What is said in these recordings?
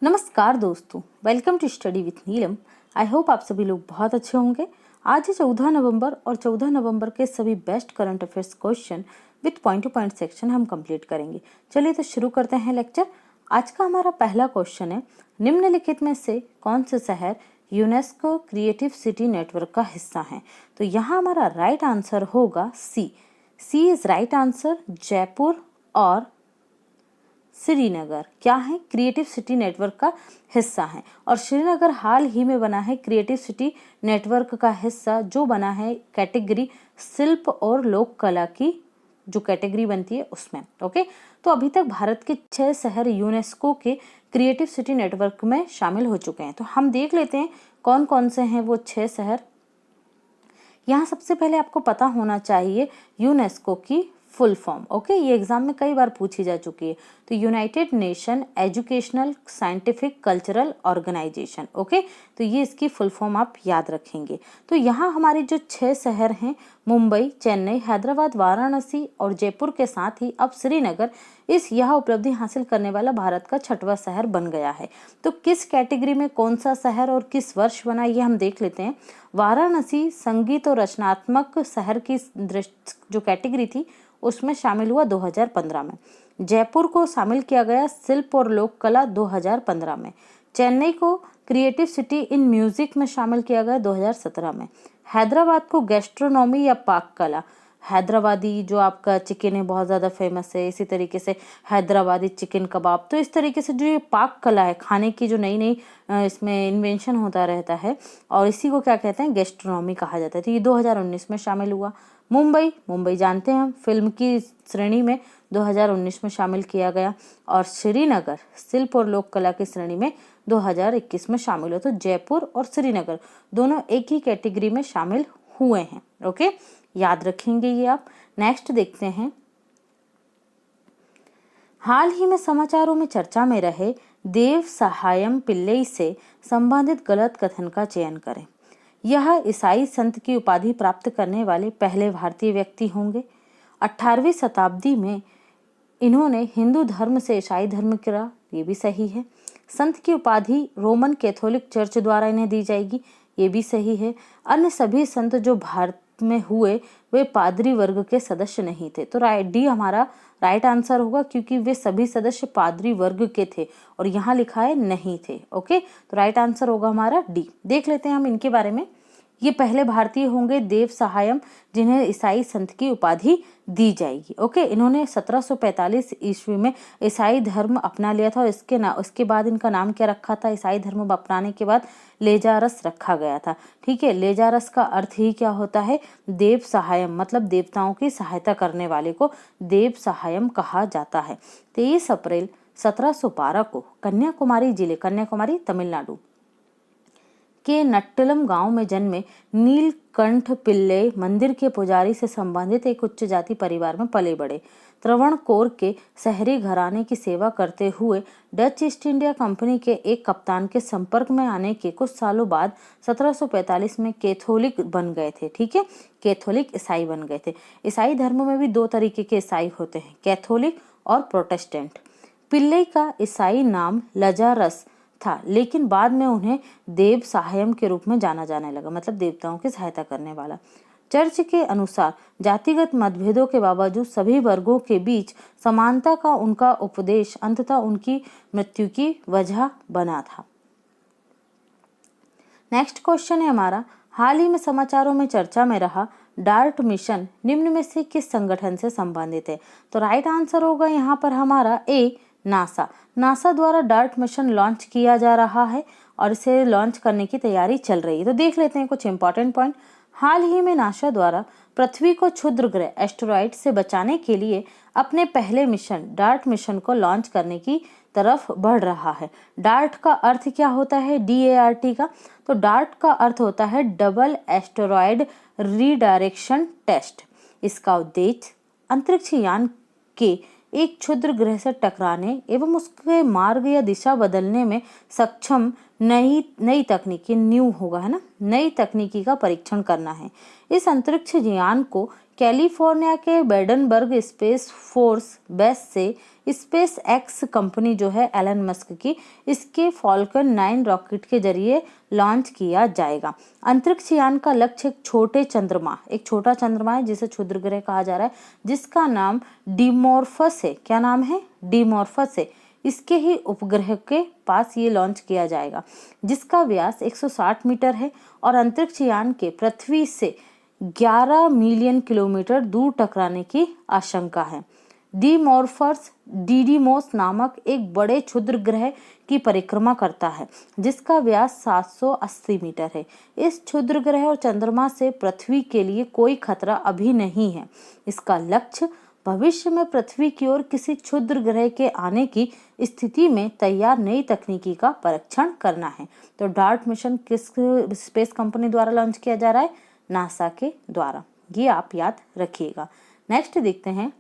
नमस्कार दोस्तों, welcome to study with Neelam. I hope आप सभी लोग बहुत अच्छे होंगे। आज है 14 नवंबर और 14 नवंबर के सभी best current affairs question with point two point section हम कंप्लीट करेंगे। चलिए तो शुरू करते हैं लेक्चर। आज का हमारा पहला क्वेश्चन है, निम्नलिखित में से कौन से शहर यूनेस्को क्रिएटिव सिटी नेटवर्क का हिस्सा हैं? तो यहाँ हमारा राइट आंसर होगा सी इज राइट आंसर। जयपुर और श्रीनगर क्या है? क्रिएटिव सिटी नेटवर्क का हिस्सा है। और श्रीनगर हाल ही में बना है क्रिएटिव सिटी नेटवर्क का हिस्सा, जो बना है कैटेगरी शिल्प और लोक कला की जो कैटेगरी बनती है उसमें। ओके, तो अभी तक भारत के 6 शहर यूनेस्को के क्रिएटिव सिटी नेटवर्क में शामिल हो चुके हैं। तो हम देख लेते हैं कौन कौन से हैं वो 6 शहर। यहाँ सबसे पहले आपको पता होना चाहिए यूनेस्को की फुल फॉर्म। ओके, ये एग्जाम में कई बार पूछी जा चुकी है। तो United Nation educational scientific cultural organisation. Okay, तो ये इसकी फुल फॉर्म आप याद रखेंगे। तो यहाँ हमारे जो 6 शहर हैं, मुंबई, चेन्नई, हैदराबाद, वाराणसी और जयपुर के साथ ही अब श्रीनगर यह उपलब्धि हासिल करने वाला भारत का 6वां शहर बन गया है। तो किस कैटेगरी में कौन सा शहर और किस वर्ष बना, ये हम देख लेते हैं। वाराणसी संगीत और रचनात्मक शहर की जो कैटेगरी थी उसमें शामिल हुआ 2015 में। जयपुर को शामिल किया गया शिल्प और लोक कला 2015 में। चेन्नई को क्रिएटिव सिटी इन म्यूजिक में शामिल किया गया 2017 में। हैदराबाद को गैस्ट्रोनॉमी या पाक कला, हैदराबादी जो आपका चिकन है बहुत ज़्यादा फेमस है, इसी तरीके से हैदराबादी चिकन कबाब। तो इस तरीके से जो ये पाक कला है, खाने की जो नई नई इसमें इन्वेंशन होता रहता है, और इसी को क्या कहते हैं, गैस्ट्रोनॉमी कहा जाता है। तो ये 2019 में शामिल हुआ। मुंबई जानते हैं हम फिल्म की श्रेणी में 2019 में शामिल किया गया। और श्रीनगर शिल्प और लोक कला की श्रेणी में 2021 में शामिल हुआ। तो जयपुर और श्रीनगर दोनों एक ही कैटेगरी में शामिल हुए हैं। ओके, याद रखेंगे ये आप। नेक्स्ट देखते हैं, हाल ही में समाचारों में चर्चा में रहे देव सहायम पिल्लई से संबंधित गलत कथन का चयन करें। यह ईसाई संत की उपाधि प्राप्त करने वाले पहले भारतीय व्यक्ति होंगे। 18वीं शताब्दी में इन्होंने हिंदू धर्म से ईसाई धर्म किया, ये भी सही है। संत की उपाधि रोमन कैथोलिक चर्च द्वारा इन्हें दी जाएगी, ये भी सही है। अन्य सभी संत जो भारत में हुए वे पादरी वर्ग के सदस्य नहीं थे। तो डी हमारा राइट आंसर होगा, क्योंकि वे सभी सदस्य पादरी वर्ग के थे और यहाँ लिखा है नहीं थे। ओके, तो राइट आंसर होगा हमारा डी। देख लेते हैं हम इनके बारे में। ये पहले भारतीय होंगे देव सहायम, जिन्हें ईसाई संत की उपाधि दी जाएगी। ओके, इन्होंने 1745 ईस्वी में ईसाई धर्म अपना लिया था और उसके बाद इनका नाम क्या रखा था? ईसाई धर्म अपनाने के बाद लेजारस रखा गया था। ठीक है, लेजारस का अर्थ ही क्या होता है? देव सहायम, मतलब देवताओं की सहायता करने वाले को देव सहायम कहा जाता है। 23 अप्रैल 1712 को कन्याकुमारी तमिलनाडु के नट्टलम गांव में जन्मे नीलकंठ पिल्ले मंदिर के पुजारी से संबंधित एक उच्च जाति परिवार में पले बड़े। त्रावणकोर के शहरी घराने की सेवा करते हुए डच ईस्ट इंडिया कंपनी के एक कप्तान के संपर्क में आने के कुछ सालों बाद 1745 में कैथोलिक बन गए थे। ठीक है, कैथोलिक ईसाई बन गए थे। ईसाई धर्म में भी 2 तरीके के ईसाई होते हैं, कैथोलिक और प्रोटेस्टेंट। पिल्ले का ईसाई नाम लजारस था, लेकिन बाद में उन्हें देव सहायम के रूप में जाना जाने लगा, मतलब देवताओं की सहायता करने वाला। चर्च के अनुसार जातिगत मतभेदों के बावजूद सभी वर्गों के बीच समानता का उनका उपदेश अंततः उनकी मृत्यु की वजह बना था। नेक्स्ट क्वेश्चन है हमारा, हाल ही में समाचारों में चर्चा में रहा डार्ट मिशन निम्न में से किस संगठन से संबंधित है? तो राइट आंसर होगा यहाँ पर हमारा ए, नासा द्वारा डार्ट मिशन लॉन्च किया जा रहा है और इसे लॉन्च करने की तैयारी चल रही है। तो देख लेते हैं कुछ इंपॉर्टेंट पॉइंट। हाल ही में नासा द्वारा पृथ्वी को क्षुद्र ग्रह एस्टेरॉइड से बचाने के लिए अपने पहले मिशन डार्ट मिशन को लॉन्च करने की तरफ बढ़ रहा है। डार्ट का अर्थ क्या होता है? DART का। तो डार्ट का अर्थ होता है डबल एस्टेरॉइड रीडायरेक्शन टेस्ट। इसका उद्देश्य अंतरिक्ष यान के एक क्षुद्र ग्रह से टकराने एवं उसके मार्ग या दिशा बदलने में सक्षम नई तकनीकी न्यू होगा, है ना, नई तकनीकी का परीक्षण करना है। इस अंतरिक्ष यान को कैलिफोर्निया के बेडनबर्ग स्पेस फोर्स बेस से स्पेस एक्स कंपनी जो है एलन मस्क की, इसके फॉल्कन 9 रॉकेट के जरिए लॉन्च किया जाएगा। अंतरिक्ष यान का लक्ष्य एक छोटा चंद्रमा है जिसे क्षुद्र ग्रह कहा जा रहा है, जिसका नाम डिमोर्फस है। क्या नाम है? डिमोर्फस है। इसके ही उपग्रह के पास ये लॉन्च किया जाएगा, जिसका व्यास 160 मीटर है और अंतरिक्ष यान के पृथ्वी से 11 मिलियन किलोमीटर दूर टकराने की आशंका है। डिमोर्फस डिडीमोस नामक एक बड़े क्षुद्र ग्रह की परिक्रमा करता है, जिसका व्यास 780 मीटर है। इस क्षुद्र ग्रह और चंद्रमा से पृथ्वी के लिए कोई खतरा अभी नहीं है। इसका लक्ष्य भविष्य में पृथ्वी की ओर किसी क्षुद्र ग्रह के आने की स्थिति में तैयार नई तकनीकी का परीक्षण करना है। तो डार्ट मिशन किस स्पेस कंपनी द्वारा लॉन्च किया जा रहा है? नासा के द्वारा। ये आप याद रखिएगा। नेक्स्ट देखते हैं,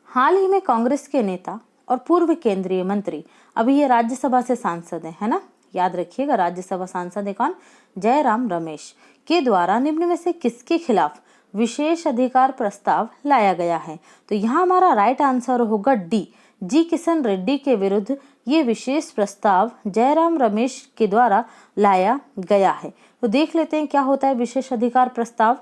हाल ही में कांग्रेस के नेता और पूर्व केंद्रीय मंत्री, अभी ये राज्यसभा से सांसद है ना, याद रखिएगा, राज्यसभा सांसद है कौन? जयराम रमेश के द्वारा निम्न में से किसके खिलाफ विशेष अधिकार प्रस्ताव लाया गया है? तो यहाँ हमारा राइट आंसर होगा डी, जी किशन रेड्डी के विरुद्ध ये विशेष प्रस्ताव जयराम रमेश के द्वारा लाया गया है। तो देख लेते हैं क्या होता है विशेष अधिकार प्रस्ताव।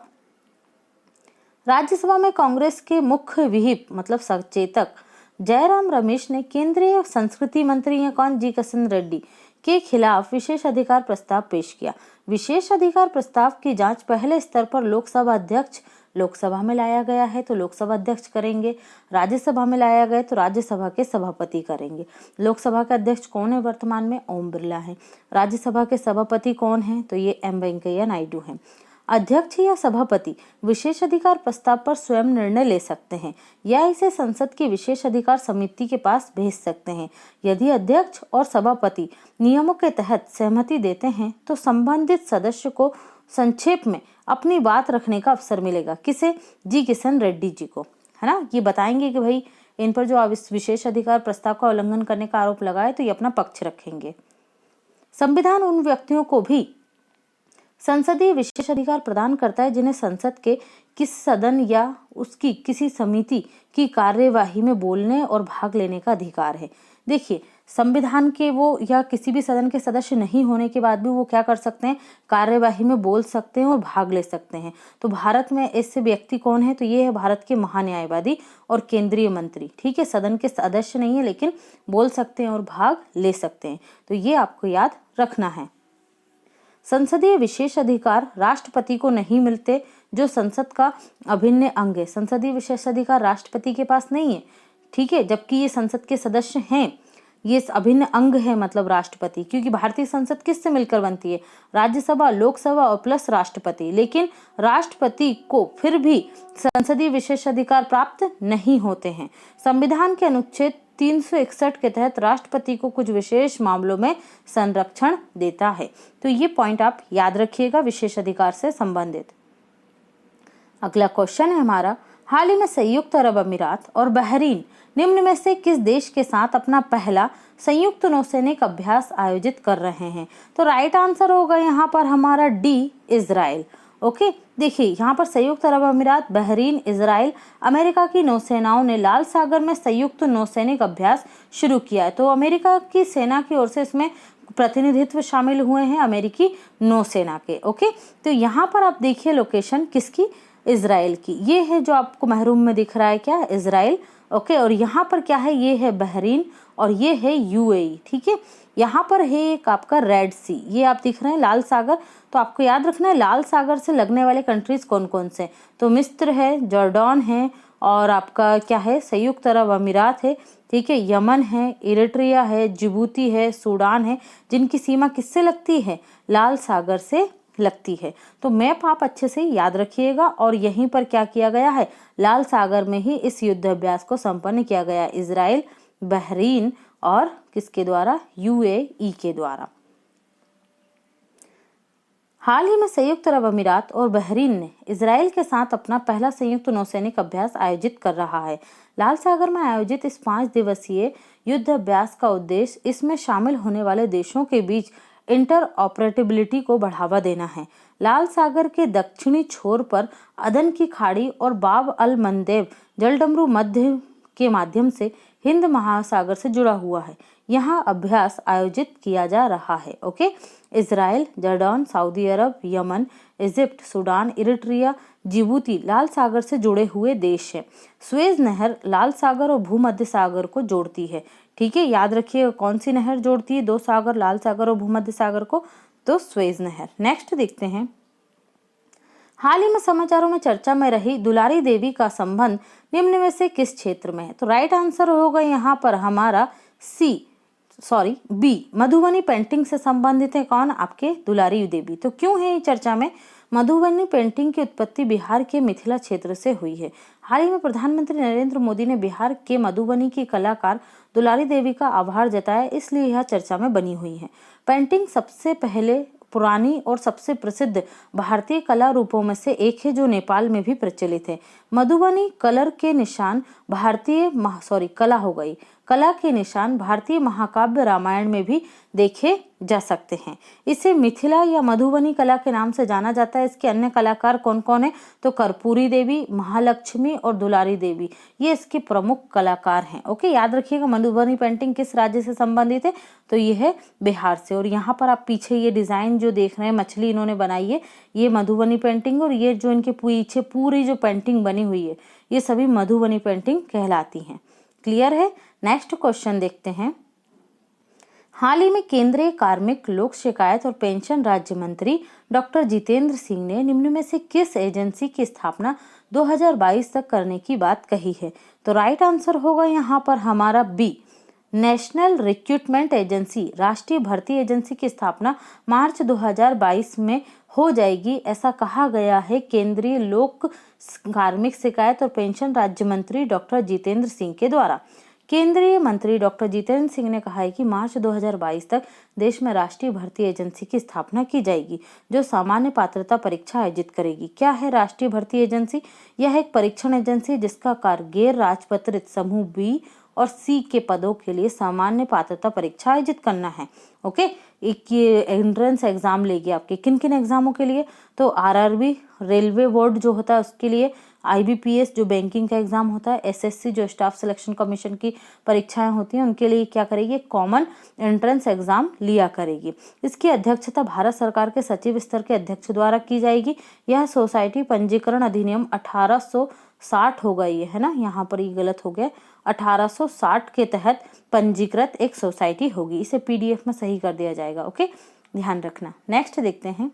राज्यसभा में कांग्रेस के मुख्य विहिप मतलब सचेतक जयराम रमेश ने केंद्रीय संस्कृति मंत्री हैं कौन? जी किशन रेड्डी के खिलाफ विशेष अधिकार प्रस्ताव पेश किया। विशेष अधिकार प्रस्ताव की जांच पहले स्तर पर लोकसभा अध्यक्ष लोकसभा में लाया गया है तो लोकसभा अध्यक्ष करेंगे, राज्यसभा में लाया गया तो राज्यसभा के सभापति करेंगे। लोकसभा के अध्यक्ष कौन है वर्तमान में? ओम बिरला है। राज्यसभा के सभापति कौन है? तो ये एम वेंकैया नायडू हैं। अध्यक्ष या सभापति विशेष अधिकार प्रस्ताव पर स्वयं निर्णय ले सकते हैं या इसे संसद की विशेष अधिकार समिति के पास भेज सकते हैं। यदि अध्यक्ष और सभापति नियमों के तहत सहमति देते हैं तो संबंधित सदस्य को संक्षेप में अपनी बात रखने का अवसर मिलेगा। किसे? जी किशन रेड्डी जी को, है ना। ये बताएंगे कि भाई इन पर जो इस विशेष अधिकार प्रस्ताव का उल्लंघन करने का आरोप लगाए तो ये अपना पक्ष रखेंगे। संविधान उन व्यक्तियों को भी संसदीय विशेष अधिकार प्रदान करता है जिन्हें संसद के किस सदन या उसकी किसी समिति की कार्यवाही में बोलने और भाग लेने का अधिकार है। देखिए, संविधान के वो या किसी भी सदन के सदस्य नहीं होने के बाद भी वो क्या कर सकते हैं? कार्यवाही में बोल सकते हैं और भाग ले सकते हैं। तो भारत में ऐसे व्यक्ति कौन है? तो ये है भारत के महान्यायवादी और केंद्रीय मंत्री। ठीक है, सदन के सदस्य नहीं है लेकिन बोल सकते हैं और भाग ले सकते हैं। तो ये आपको याद रखना है। संसदीय विशेष अधिकार राष्ट्रपति को नहीं मिलते, जो संसद का अभिन्न अंग है। संसदीय विशेष अधिकार राष्ट्रपति के पास नहीं है, ठीक है, जबकि ये संसद के सदस्य हैं। ये अभिन्न अंग है मतलब राष्ट्रपति, क्योंकि भारतीय संसद किससे मिलकर बनती है? राज्यसभा, लोकसभा और प्लस राष्ट्रपति। लेकिन राष्ट्रपति को फिर भी संसदीय विशेष अधिकार प्राप्त नहीं होते हैं। संविधान के अनुच्छेद 361 के तहत राष्ट्रपति को कुछ विशेष मामलों में संरक्षण देता है। तो ये पॉइंट आप याद रखिएगा विशेष अधिकार से संबंधित। अगला क्वेश्चन है हमारा, हाल ही में संयुक्त अरब अमीरात और बहरीन निम्न में से किस देश के साथ अपना पहला संयुक्त नौसैनिक अभ्यास आयोजित कर रहे हैं? तो राइट आंसर होगा यहाँ पर हमारा डी, इजराइल। ओके, देखिए यहाँ पर संयुक्त अरब अमीरात, बहरीन, इजराइल, अमेरिका की नौसेनाओं ने लाल सागर में संयुक्त नौसैनिक अभ्यास शुरू किया है। तो अमेरिका की सेना की ओर से इसमें प्रतिनिधित्व शामिल हुए हैं अमेरिकी नौसेना के। ओके, तो यहाँ पर आप देखिए लोकेशन किसकी? इजराइल की। ये है जो आपको महरूम में दिख रहा है, क्या? इजराइल। ओके, और यहाँ पर क्या है? ये है बहरीन और ये है यूएई। ठीक है, यहाँ पर है एक आपका रेड सी, ये आप दिख रहे हैं लाल सागर। तो आपको याद रखना है लाल सागर से लगने वाले कंट्रीज कौन कौन से? तो मिस्र है, जॉर्डन है और आपका क्या है? संयुक्त अरब अमीरात है। ठीक है, यमन है, इरिट्रिया है, जिबूती है, सूडान है, जिनकी सीमा किससे लगती है? लाल सागर से लगती है। तो मैप आप अच्छे से याद रखिएगा। और यहीं पर क्या किया गया है? लाल सागर में ही इस युद्ध अभ्यास को संपन्न किया गया, इजराइल, बहरीन और किसके द्वारा? यूएई के द्वारा। हाल ही में संयुक्त अरब अमीरात और बहरीन ने इजराइल के साथ अपना पहला संयुक्त नौसैनिक अभ्यास आयोजित कर रहा है। लाल सागर में आयोजित इस 5 दिवसीय युद्ध अभ्यास का उद्देश्य इसमें शामिल होने वाले देशों के बीच इंटरऑपरेटिबिलिटी को बढ़ावा देना है। लाल सागर के दक्षिणी छोर पर अदन की खाड़ी और बाब अल मंदेब जलडमरू मध्य के माध्यम से हिंद महासागर से जुड़ा हुआ है। यहाँ अभ्यास आयोजित किया जा रहा है। Okay, Israel, Jordan, Saudi Arab, Yemen, Egypt, Sudan, Eritrea, Djibouti लाल सागर से जुड़े हुए देश हैं। सुएज नहर लाल सागर और भूमध्य सागर को जोड़ती है। ठीक है, याद रखिए कौन सी नहर जोड़ती है दो सागर, लाल सागर और भूमध्य सागर को? तो सुएज नहर। नेक्स्ट देखते हैं, हाल ही में समाचारों में चर्चा में रही दुलारी देवी का संबंध निम्न में से किस क्षेत्र में है? तो राइट आंसर होगा यहाँ पर हमारा बी, मधुबनी पेंटिंग से संबंधित है। कौन? आपके दुलारी देवी। तो क्यों है ये चर्चा में? मधुबनी पेंटिंग की उत्पत्ति बिहार के मिथिला क्षेत्र से हुई है। हाल ही में प्रधानमंत्री नरेंद्र मोदी ने बिहार के मधुबनी की कलाकार दुलारी देवी का आभार जताया, इसलिए यह चर्चा में बनी हुई है। पेंटिंग सबसे पहले पुरानी और सबसे प्रसिद्ध भारतीय कला रूपों में से एक है, जो नेपाल में भी प्रचलित है। मधुबनी कला के निशान भारतीय महाकाव्य रामायण में भी देखे जा सकते हैं। इसे मिथिला या मधुबनी कला के नाम से जाना जाता है। इसके अन्य कलाकार कौन कौन है? तो कर्पूरी देवी, महालक्ष्मी और दुलारी देवी, ये इसके प्रमुख कलाकार हैं। ओके, याद रखिएगा मधुबनी पेंटिंग किस राज्य से संबंधित है? तो ये है बिहार से। और यहाँ पर आप पीछे ये डिजाइन जो देख रहे हैं, मछली इन्होंने बनाई है, ये मधुबनी पेंटिंग, और ये जो इनके पीछे पूरी जो पेंटिंग बनी हुई है, ये सभी मधुबनी पेंटिंग कहलाती हैं। क्लियर है? नेक्स्ट क्वेश्चन देखते हैं, हाल ही में केंद्रीय कार्मिक, लोक शिकायत और पेंशन राज्य मंत्री डॉक्टर जितेंद्र सिंह ने निम्न में से किस एजेंसी की स्थापना 2022 तक करने की बात कही है? तो राइट आंसर होगा यहाँ पर हमारा बी, नेशनल रिक्रूटमेंट एजेंसी, राष्ट्रीय भर्ती एजेंसी की स्थापना मार्च 2022 में हो जाएगी, ऐसा कहा गया है केंद्रीय लोक कार्मिक शिकायत और पेंशन राज्य मंत्री डॉक्टर जितेंद्र सिंह के द्वारा। केंद्रीय मंत्री डॉक्टर जितेंद्र सिंह ने कहा है कि मार्च 2022 तक देश में राष्ट्रीय भर्ती एजेंसी की स्थापना की जाएगी, जो सामान्य पात्रता परीक्षा आयोजित करेगी। क्या है राष्ट्रीय भर्ती एजेंसी? यह एक परीक्षण एजेंसी है जिसका कार्य गैर राजपत्रित समूह बी और सी के पदों के लिए सामान्य पात्रता परीक्षा आयोजित करना है। ओके, एक ये एंट्रेंस एग्जाम लेगी आपके किन किन एग्जामों के लिए? तो आरआरबी रेलवे बोर्ड जो होता है उसके लिए, आईबीपीएस जो बैंकिंग का एग्जाम होता है, एसएससी जो स्टाफ सिलेक्शन कमीशन की परीक्षाएं होती हैं उनके लिए क्या करेगी? कॉमन एंट्रेंस एग्जाम लिया करेगी। इसकी अध्यक्षता भारत सरकार के सचिव स्तर के अध्यक्ष द्वारा की जाएगी। यह सोसाइटी पंजीकरण अधिनियम 1860 होगा, ये है ना, यहाँ पर ये गलत हो गया, 1860 के तहत पंजीकृत एक सोसाइटी होगी। इसे पीडीएफ में सही कर दिया जाएगा। ओके, ध्यान रखना। नेक्स्ट देखते हैं,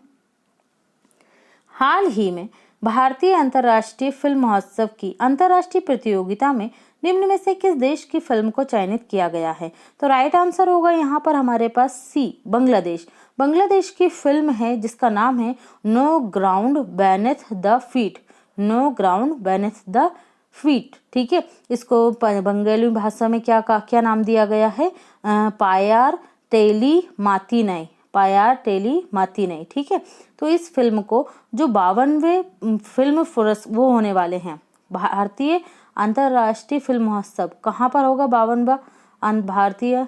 हाल ही में भारतीय अंतर्राष्ट्रीय फिल्म महोत्सव की अंतर्राष्ट्रीय प्रतियोगिता में निम्न में से किस देश की फिल्म को चयनित किया गया है? तो राइट आंसर होगा यहाँ पर हमारे पास सी, बांग्लादेश। बांग्लादेश की फिल्म है जिसका नाम है no ground beneath the feet, no ground beneath the feet. ठीक है, इसको बंगाली भाषा में क्या नाम दिया गया है? पायार टेली मातीनई, पायार टेली मातीनई। ठीक है, तो इस फिल्म को जो 52वें फिल्म वो होने वाले हैं भारतीय अंतर्राष्ट्रीय फिल्म महोत्सव, कहाँ पर होगा 52वां भारतीय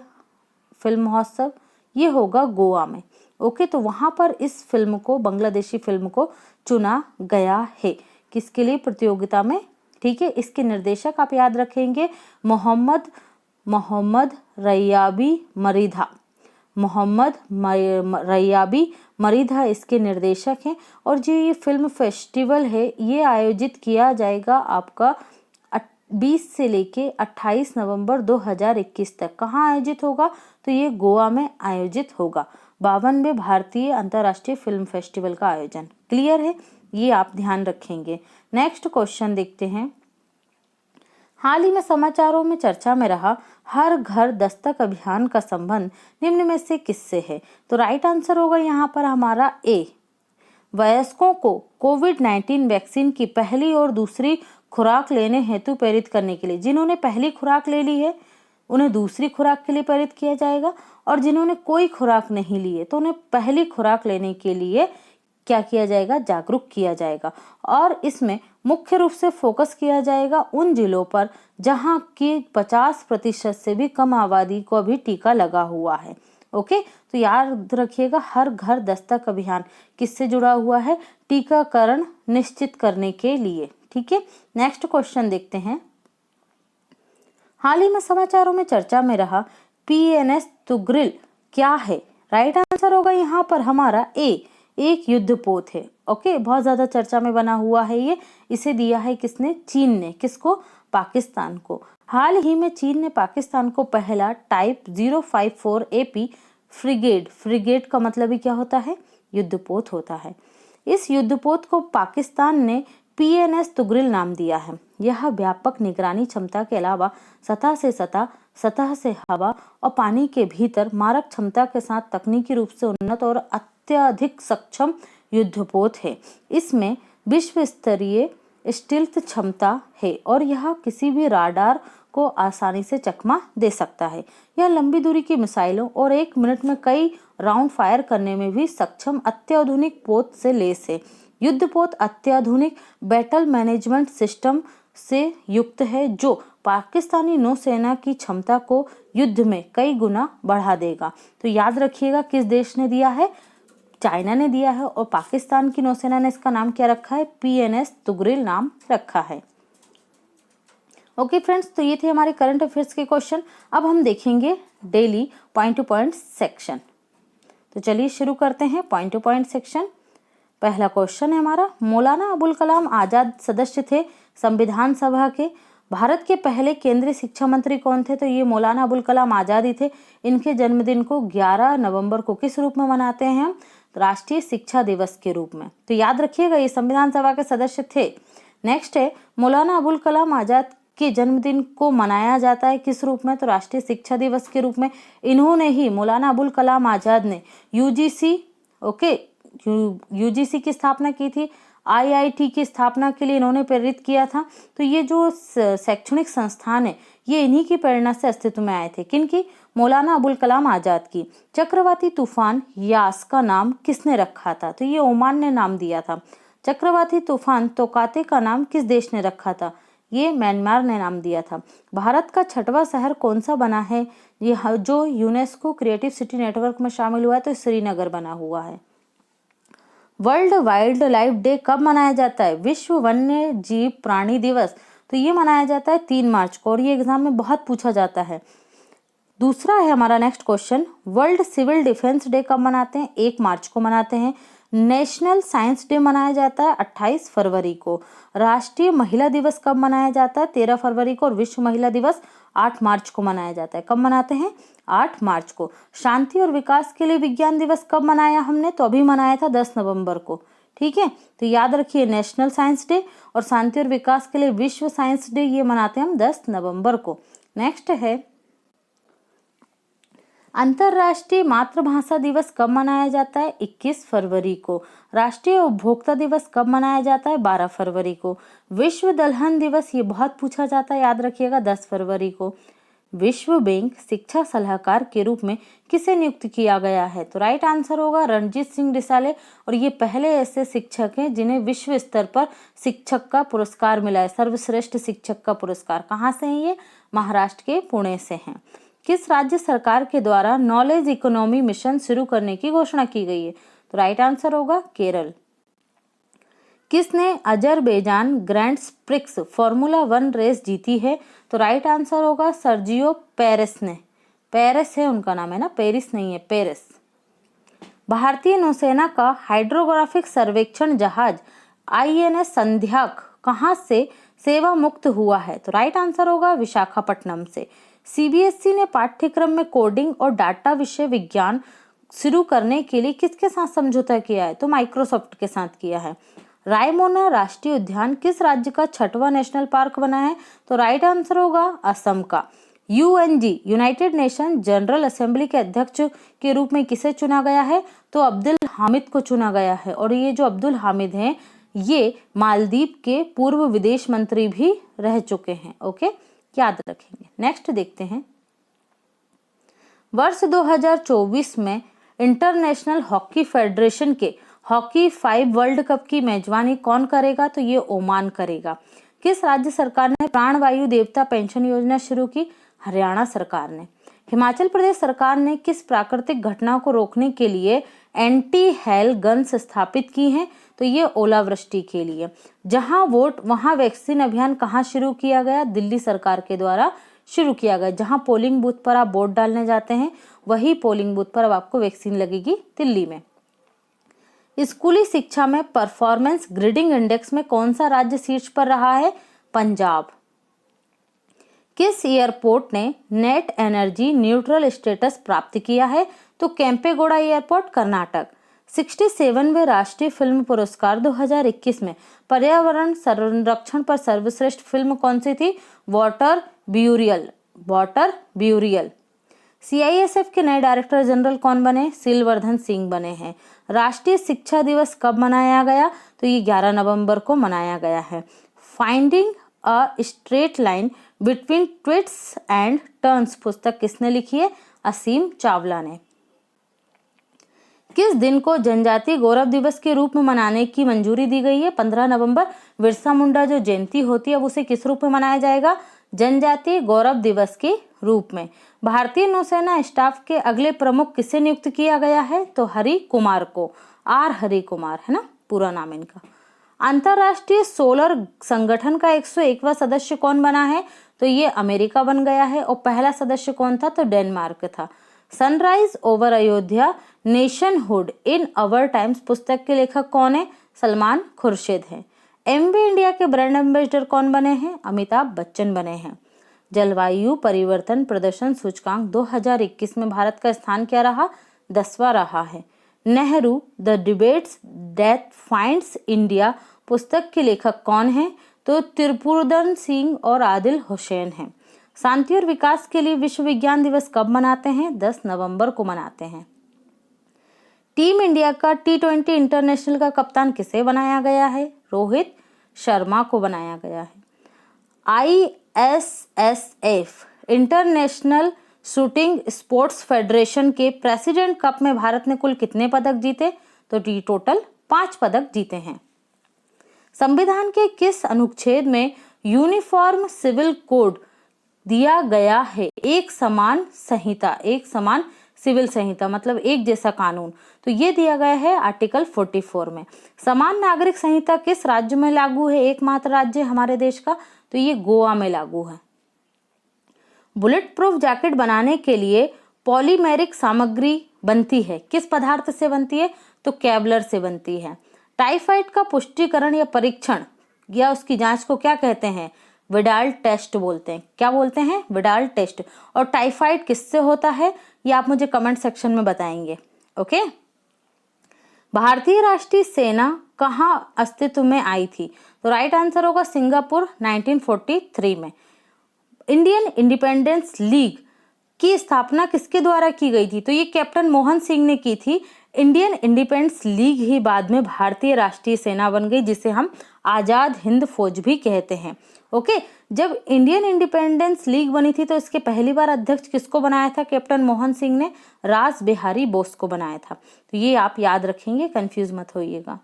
फिल्म महोत्सव? ये होगा गोवा में। ओके, तो वहां पर इस फिल्म को, बांग्लादेशी फिल्म को चुना गया है किसके लिए? प्रतियोगिता में। ठीक है, इसके निर्देशक आप याद रखेंगे मोहम्मद रैयाबी मरीधा, मोहम्मद रैयाबी मरीधा इसके निर्देशक हैं। और जो ये फिल्म फेस्टिवल है ये आयोजित किया जाएगा आपका 20 से लेके 28 नवंबर 2021 तक। कहाँ आयोजित होगा? तो ये गोवा में आयोजित होगा। 52वें भारतीय अंतर्राष्ट्रीय फिल्म फेस्टिवल का आयोजन। क्लियर है? ये आप ध्यान रखेंगे। नेक्स्ट क्वेश्चन देखते हैं, हाल ही में समाचारों में चर्चा में रहा हर घर दस्तक अभियान का संबंध निम्न में से किससे है? तो राइट आंसर होगा यहाँ पर हमारा ए, वयस्कों को कोविड-19 वैक्सीन की पहली और दूसरी खुराक लेने हेतु प्रेरित करने के लिए। जिन्होंने पहली खुराक ले ली है उन्हें दूसरी खुराक के लिए प्रेरित किया जाएगा, और जिन्होंने कोई खुराक नहीं ली है तो उन्हें पहली खुराक लेने के लिए क्या किया जाएगा? जागरूक किया जाएगा। और इसमें मुख्य रूप से फोकस किया जाएगा उन जिलों पर जहां की 50% से भी कम आबादी को अभी टीका लगा हुआ है। ओके, तो याद रखिएगा हर घर दस्तक अभियान किससे जुड़ा हुआ है? टीकाकरण निश्चित करने के लिए। ठीक है, नेक्स्ट क्वेश्चन देखते हैं। हाल ही में समाचारों में चर्चा में रहा PNS तुगरिल क्या है? राइट आंसर होगा यहाँ पर हमारा ए, एक युद्धपोत है। ओके, बहुत ज्यादा चर्चा में बना हुआ है ये। इसे दिया है किसने? चीन ने। किसको? पाकिस्तान को। हाल ही में चीन ने पाकिस्तान को पहला टाइप 054 AP फ्रिगेट का मतलब ही क्या होता है? युद्धपोत होता है। इस युद्धपोत को पाकिस्तान ने PNS तुगरिल नाम दिया है। यह व्यापक निगरानी क्षमता के अलावा सतह से हवा और पानी के भीतर मारक क्षमता के साथ तकनीकी रूप से उन्नत और अत्यधिक सक्षम युद्धपोत है। इसमें विश्व स्तरीय स्टील्थ क्षमता है और यह किसी भी राडार को आसानी से चकमा दे सकता है। यह लंबी दूरी की मिसाइलों और 1 मिनट में कई राउंड फायर करने में भी सक्षम अत्याधुनिक पोत से लैस है। युद्धपोत अत्याधुनिक बैटल मैनेजमेंट सिस्टम से युक्त है जो पाकिस्तानी नौसेना की क्षमता को युद्ध में कई गुना बढ़ा देगा। तो याद रखिएगा किस देश ने दिया है? चाइना ने दिया है और पाकिस्तान की नौसेना ने इसका नाम क्या रखा है? PNS तुगरिल नाम रखा है। ओके फ्रेंड्स, तो ये थे हमारे करंट अफेयर्स के क्वेश्चन। अब हम देखेंगे daily point two point section. तो चलिए शुरू करते हैं पॉइंट टू पॉइंट सेक्शन। पहला क्वेश्चन है हमारा, मौलाना अबुल कलाम आजाद सदस्य थे संविधान सभा के। भारत के पहले केंद्रीय शिक्षा मंत्री कौन थे? तो ये मौलाना अबुल कलाम आजाद ही थे। इनके जन्मदिन को 11 नवंबर को किस रूप में मनाते हैं हम? राष्ट्रीय शिक्षा दिवस के रूप में। तो याद रखिएगा ये संविधान सभा के सदस्य थे। नेक्स्ट है, मौलाना अबुल कलाम आजाद के जन्मदिन को मनाया जाता है किस रूप में? तो राष्ट्रीय शिक्षा दिवस के रूप में। इन्होंने ही, मौलाना अबुल कलाम आजाद ने यूजीसी की स्थापना की थी। IIT की स्थापना के लिए इन्होंने प्रेरित किया था। तो ये जो शैक्षणिक संस्थान है ये इन्हीं की प्रेरणा से अस्तित्व में आए थे। किनकी? मौलाना अबुल कलाम आजाद की। चक्रवाती तूफान यास का नाम किसने रखा था? तो ये ओमान ने नाम दिया था। चक्रवाती तूफान तोकाते का नाम किस देश ने रखा था? ये म्यांमार ने नाम दिया था। भारत का 6वां शहर कौन सा बना है ये जो यूनेस्को क्रिएटिव सिटी नेटवर्क में शामिल हुआ है? तो श्रीनगर बना हुआ है। वर्ल्ड वाइल्ड लाइफ डे कब मनाया जाता है? विश्व वन्य जीव प्राणी दिवस। तो ये मनाया जाता है 3 मार्च को और ये एग्जाम में बहुत पूछा जाता है। दूसरा है हमारा next question, world civil defence day कब मनाते हैं? 1 मार्च को मनाते हैं। नेशनल साइंस डे मनाया जाता है 28 फरवरी को। राष्ट्रीय महिला दिवस कब मनाया जाता है? 13 फरवरी को। और विश्व महिला दिवस 8 मार्च को मनाया जाता है। कब मनाते हैं? 8 मार्च को। शांति और विकास के लिए विज्ञान दिवस कब मनाया हमने? तो अभी मनाया था 10 नवंबर को। ठीक है, तो याद रखिए नेशनल साइंस डे और शांति और विकास के लिए विश्व साइंस डे ये मनाते हैं हम 10 नवंबर को। नेक्स्ट है, अंतर्राष्ट्रीय मातृभाषा दिवस कब मनाया जाता है? 21 फरवरी को। राष्ट्रीय उपभोक्ता दिवस कब मनाया जाता है? 12 फरवरी को। विश्व दलहन दिवस ये बहुत पूछा जाता है, याद रखिएगा 10 फरवरी को। विश्व बैंक शिक्षा सलाहकार के रूप में किसे नियुक्त किया गया है? तो राइट आंसर होगा रणजीत सिंह रिसाले। और ये पहले ऐसे शिक्षक हैं जिन्हें विश्व स्तर पर शिक्षक का पुरस्कार मिला है, सर्वश्रेष्ठ शिक्षक का पुरस्कार। कहाँ से है ये? महाराष्ट्र के पुणे से हैं। किस राज्य सरकार के द्वारा नॉलेज इकोनॉमी मिशन शुरू करने की घोषणा की गई है? तो राइट आंसर होगा केरल। किसने Azerbaijan grand prix formula 1 race जीती है? तो राइट आंसर होगा सर्जियो पेरेस ने। पेरेस है उनका नाम, है ना, पेरिस नहीं है, पेरेस। भारतीय नौसेना का हाइड्रोग्राफिक सर्वेक्षण जहाज INS संध्याक कहाँ से सेवा मुक्त हुआ है? तो राइट आंसर होगा विशाखापट्टनम से। CBSE ने पाठ्यक्रम में कोडिंग और डाटा विषय विज्ञान शुरू करने के लिए किसके साथ समझौता किया है? तो माइक्रोसॉफ्ट के साथ किया है। रायमोना राष्ट्रीय उद्यान किस राज्य का 6वां नेशनल पार्क बना है? तो राइट आंसर होगा असम का। UNG United nation general assembly के अध्यक्ष के रूप में किसे चुना गया है? तो अब्दुल हामिद को चुना गया है। और ये जो अब्दुल हामिद हैं ये मालदीव के पूर्व विदेश मंत्री भी रह चुके हैं। ओके, याद रखेंगे। नेक्स्ट देखते हैं, वर्ष 2024 में इंटरनेशनल हॉकी फेडरेशन के हॉकी 5 वर्ल्ड कप की मेजबानी कौन करेगा? तो ये ओमान करेगा। किस राज्य सरकार ने प्राणवायु देवता पेंशन योजना शुरू की? हरियाणा सरकार ने। हिमाचल प्रदेश सरकार ने किस प्राकृतिक घटना को रोकने के लिए एंटी हेल गन्स स्थापित की हैं? तो ये ओलावृष्टि के लिए। जहां वोट वहां वैक्सीन अभियान कहाँ शुरू किया गया? दिल्ली सरकार के द्वारा शुरू किया गया। जहां पोलिंग बूथ पर आप वोट डालने जाते हैं वही पोलिंग बूथ पर अब आपको वैक्सीन लगेगी दिल्ली में। स्कूली शिक्षा में परफॉर्मेंस ग्रेडिंग इंडेक्स में कौन सा राज्य शीर्ष पर रहा है? पंजाब। किस एयरपोर्ट ने नेट एनर्जी न्यूट्रल स्टेटस प्राप्त किया है? तो केम्पेगौड़ा एयरपोर्ट, कर्नाटक। 67वें राष्ट्रीय फिल्म पुरस्कार 2021 में पर्यावरण संरक्षण पर सर्वश्रेष्ठ फिल्म कौन सी थी? Water burial. CISF के नए डायरेक्टर जनरल कौन बने? सिलवर्धन सिंह बने हैं। राष्ट्रीय शिक्षा दिवस कब मनाया गया? तो ये 11 नवंबर को मनाया गया है। Finding a straight line between twist and turns पुस्तक किसने लिखी है? असीम चावला ने। किस दिन को जनजातीय गौरव दिवस के रूप में मनाने की मंजूरी दी गई है? 15 नवंबर। बिरसा मुंडा जो जयंती होती है उसे किस रूप में मनाया जाएगा? जनजातीय गौरव दिवस के रूप में। भारतीय नौसेना स्टाफ के अगले प्रमुख किसे नियुक्त किया गया है? तो हरि कुमार को, आर हरि कुमार है ना पूरा नाम इनका। अंतरराष्ट्रीय सोलर संगठन का 101वां सदस्य कौन बना है? तो ये अमेरिका बन गया है। और पहला सदस्य कौन था? तो डेनमार्क था। सनराइज ओवर अयोध्या नेशनहुड इन अवर टाइम्स पुस्तक के लेखक कौन है? सलमान खुर्शीद है। MV इंडिया के ब्रांड एम्बेसडर कौन बने हैं? अमिताभ बच्चन बने हैं। जलवायु परिवर्तन प्रदर्शन सूचकांक 2021 में भारत का स्थान क्या रहा? 10वां रहा है। Nehru the debates that finds India पुस्तक के लेखक कौन हैं? तो त्रिपुरदर्शन सिंह और आदिल हुसैन हैं। शांति और विकास के लिए विश्व विज्ञान दिवस कब मनाते हैं? 10 नवंबर को मनाते हैं। टीम इंडिया का T20 इंटरनेशनल का कप्तान किसे बनाया गया है? रोहित शर्मा को बनाया गया है। ISSF international shooting sports federation के प्रेसिडेंट कप में भारत ने कुल कितने पदक जीते? तो टोटल 5 पदक जीते हैं। संविधान के किस अनुच्छेद में यूनिफॉर्म सिविल कोड दिया गया है? एक समान सिविल संहिता मतलब एक जैसा कानून। तो ये दिया गया है आर्टिकल 44 में। समान नागरिक संहिता किस राज्य में लागू है? एकमात्र राज्य हमारे देश का, तो ये गोवा में लागू है। बुलेट प्रूफ जैकेट बनाने के लिए पॉलीमेरिक सामग्री बनती है, किस पदार्थ से बनती है? तो केवलर से बनती है। टाइफाइड का पुष्टिकरण या परीक्षण या उसकी जांच को क्या कहते हैं? विडाल टेस्ट बोलते हैं। क्या बोलते हैं? Widal test. और टाइफाइड किससे होता है ये आप मुझे कमेंट सेक्शन में बताएंगे। ओके। भारतीय राष्ट्रीय सेना कहाँ अस्तित्व में आई थी? तो राइट आंसर होगा सिंगापुर 1943 में। इंडियन इंडिपेंडेंस लीग की स्थापना किसके द्वारा की गई थी? तो ये कैप्टन मोहन सिंह ने की थी। इंडियन इंडिपेंडेंस लीग ही बाद में भारतीय राष्ट्रीय सेना बन गई, जिसे हम आजाद हिंद फौज भी कहते हैं। ओके। जब इंडियन इंडिपेंडेंस लीग बनी थी तो इसके पहली बार अध्यक्ष किसको बनाया था? कैप्टन मोहन सिंह ने रास बिहारी बोस को बनाया था। तो ये आप याद रखेंगे, कंफ्यूज मत होइएगा।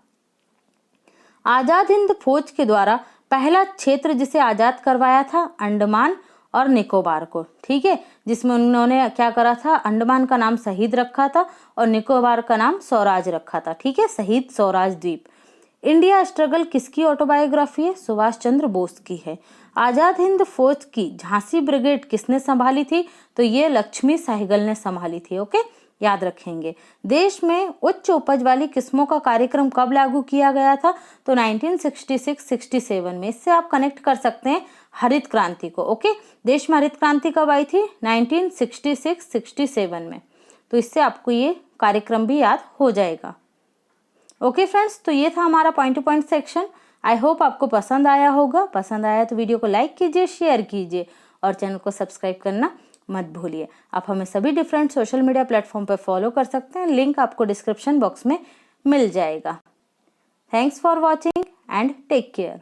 आजाद हिंद फौज के द्वारा पहला क्षेत्र जिसे आजाद करवाया था अंडमान और निकोबार को, ठीक है, जिसमें उन्होंने क्या करा था? अंडमान का नाम शहीद रखा था और निकोबार का नाम स्वराज रखा था, ठीक है, शहीद स्वराज द्वीप। इंडिया स्ट्रगल किसकी ऑटोबायोग्राफी है? सुभाष चंद्र बोस की है। आजाद हिंद फौज की झांसी ब्रिगेड किसने संभाली थी? तो ये लक्ष्मी सहगल ने संभाली थी। ओके, याद रखेंगे। देश में उच्च उपज वाली किस्मों का कार्यक्रम कब लागू किया गया था? तो 1966-67 में। इससे आप कनेक्ट कर सकते हैं हरित क्रांति को। ओके, देश में हरित क्रांति कब आई थी? 1966-67 में। तो इससे आपको ये कार्यक्रम भी याद हो जाएगा। ओके फ्रेंड्स, तो ये था हमारा point two point section. I hope आपको पसंद आया होगा। पसंद आया तो वीडियो को लाइक कीजिए, शेयर कीजिए और चैनल को सब्सक्राइब करना मत भूलिए। आप हमें सभी डिफरेंट सोशल मीडिया प्लेटफॉर्म पर फॉलो कर सकते हैं, लिंक आपको डिस्क्रिप्शन बॉक्स में मिल जाएगा। Thanks for watching and take care.